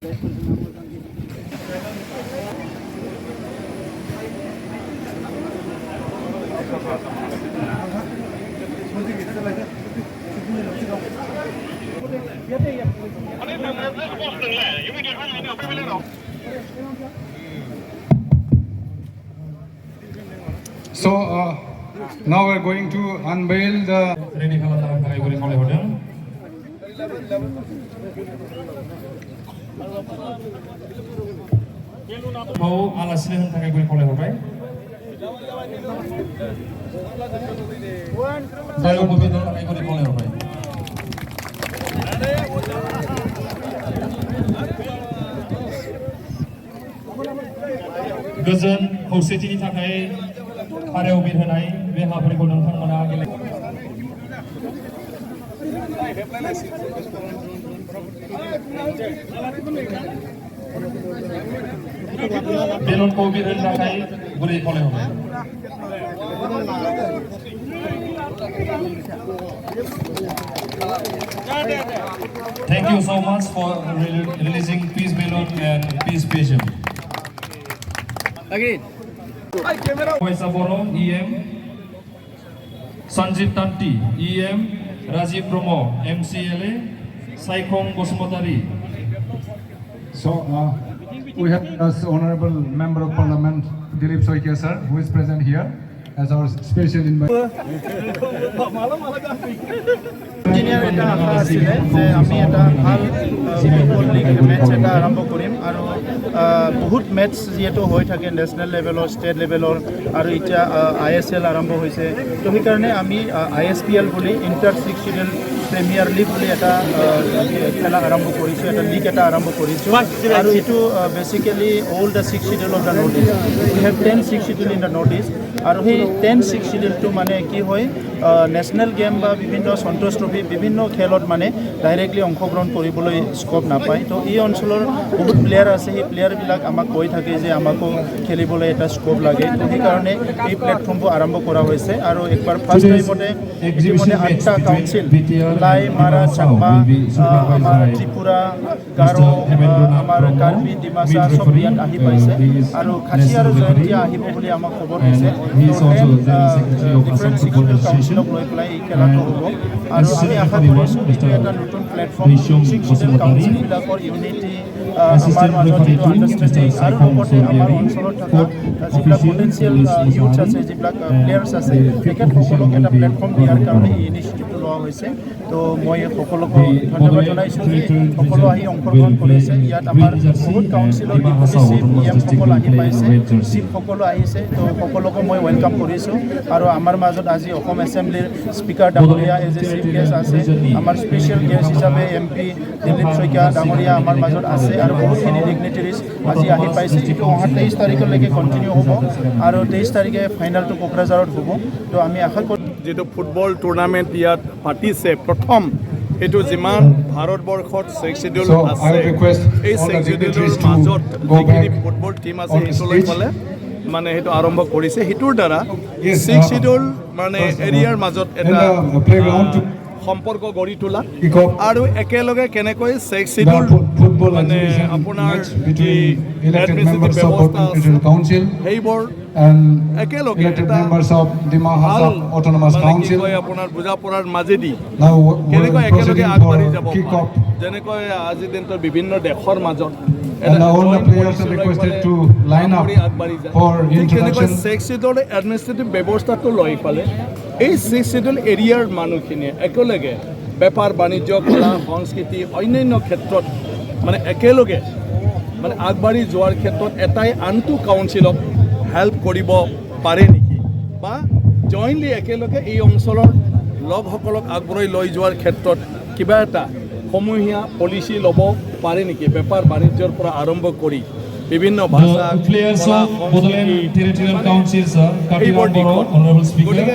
So now we're going to unveil the गोजोन खौसेथिनि थाखाय फारेव बिर होनाय बे हाबाफारिखौ नोंथांमोना बेलुनखौ बिर होनो थाखाय गुरै खावलायहरबाय। Thank you so much for releasing peace balloon and peace pigeon. Again. Borok, EM, Sanjeev Tanti, EM, Rajiv Promo, MCLA, Saikhong Bosumotari. So we have as Honorable Member of Parliament Dilip Soikia sir, who is present here as our special invite. Engineer eta afa asile je ami eta bhal football league match eta arambo korim aru bahut match jeto hoi thake national level or state level or aru eta ISPL arambo hoise to he karone ami ISPL boli inter 6 schedule Premier League boli eta khela arambo korisu eta league eta arambo korisu aru itu basically all the 6 schedule of the notice we have 10 6 schedule in the notice aru he 10 6 schedule to mane ki hoy national game ba bibhinno santosh trophy bibhinno khelot mane directly অংশগ্রহণ কৰিবলৈ scope নাপায় তো এই অঞ্চলৰ বহুত player আছে এই player বিলাক আমাক কৈ থাকে যে আমাকো খেলিবলৈ এটা স্কোপ লাগে তো সেই কাৰণে এই প্ল্যাটফৰ্মটো আৰম্ভ কৰা হৈছে আৰু একবাৰ ফাৰ্স্ট টাইমতে ইতিমধ্যে 8টা কাউন্সিল লাই মাৰা চাকমা আমাৰ ত্ৰিপুৰা গাৰো আমাৰ কাৰ্বি ডিমাছা সব ইয়াত আহি পাইছে আৰু খাচী আৰু জয়ন্তীয়া আহিব বুলি আমাক খবৰ দিছে ডিফাৰেন্ট সিকিউৰিটি কাউন্সিলক লৈ পেলাই এই খেলাটো হ'ব আৰু আমি আশা কৰিছোঁ এটা নতুন প্ল্যাটফৰ্ম সিকিউৰিটি কাউন্সিল বিলাকৰ ইউনিটি আমাৰ মাজত যিটো আণ্ডাৰষ্টেণ্ডিং আৰু লগতে আমাৰ অঞ্চলত থকা যিবিলাক পটেনচিয়েল ইউথ আছে যিবিলাক প্লেয়াৰ্ছ আছে তেখেতসকলক এটা প্ল্যাটফৰ্ম দিয়াৰ কাৰণে এই ইনিচিয়েটিভটো লোৱা হৈছে তো মই সকলোকে ধন্যবাদ জনাইছোঁ যে সকলো আহি অংশগ্ৰহণ কৰিছে ইয়াত আমাৰ বহুত কাউন্সিলৰ CEM সকল আহি পাইছে চিফ সকলো আহিছে তো সকলোকে মই ৱেলকাম কৰিছোঁ আৰু আমাৰ মাজত আজি অসম এছেম্বলিৰ স্পিকাৰ ডাঙৰীয়া এজ এ চিফ গেষ্ট আছে আমাৰ স্পেচিয়েল গেষ্ট হিচাপে MP দিলীপ শইকীয়া ডাঙৰীয়া আমাৰ মাজত আছে আৰু বহুতখিনি ডিগনিটাৰিজ আজি আহি পাইছে যিটো 23 তাৰিখলৈকে কণ্টিনিউ হ'ব আৰু 23 তাৰিখে ফাইনেলটো কোকৰাঝাৰত হ'ব তো আমি আশা কৰোঁ যেটো ফুটবল টুৰ্নামেণ্ট ইয়াত পাতিছে প্ৰথম এটো যিমান ভাৰতবৰ্ষত 6 শিডিউল আছে এই 6 শিডিউলৰ মাজত যিখিনি ফুটবল টিম আছে হিচলৈ গ'লে মানে হেতু আৰম্ভ কৰিছে হিটোৰ দ্বাৰা 6 শিডিউল মানে এৰিয়াৰ মাজত এটা সম্পৰ্ক গঢ়ি তোলা আৰু একেলগে কেনেকৈ 6 শিডিউল মানে আপোনাৰ এডমিনিষ্ট্ৰেটিভ ব্যৱস্থা কাউন্সিল সেইবোৰ একেলগে আপোনাৰ বুজা পৰাৰ মাজেদি কেনেকৈ একেলগে আগবাঢ়ি যাব যেনেকৈ আজিৰ দিনটোৰ বিভিন্ন দেশৰ মাজত এডমিনিষ্ট্ৰেটিভ ব্যৱস্থাটো লৈ পালে এই 6 শিডিউল এৰিয়াৰ মানুহখিনিয়ে একেলগে বেপাৰ বাণিজ্য কলা সংস্কৃতি অন্যান্য ক্ষেত্ৰত মানে একেলগে মানে আগবাঢ়ি যোৱাৰ ক্ষেত্ৰত এটাই আনটো কাউন্সিলক হেল্প কৰিব পাৰে নেকি বা জইনলি একেলগে এই অঞ্চলৰ লগসকলক আগবঢ়াই লৈ যোৱাৰ ক্ষেত্ৰত কিবা এটা সমূহীয়া পলিচি ল'ব পাৰে নেকি বেপাৰ বাণিজ্যৰ পৰা আৰম্ভ কৰি বিভিন্ন ভাষা Territorial Councils, Kapilan Borok, Honorable Speaker.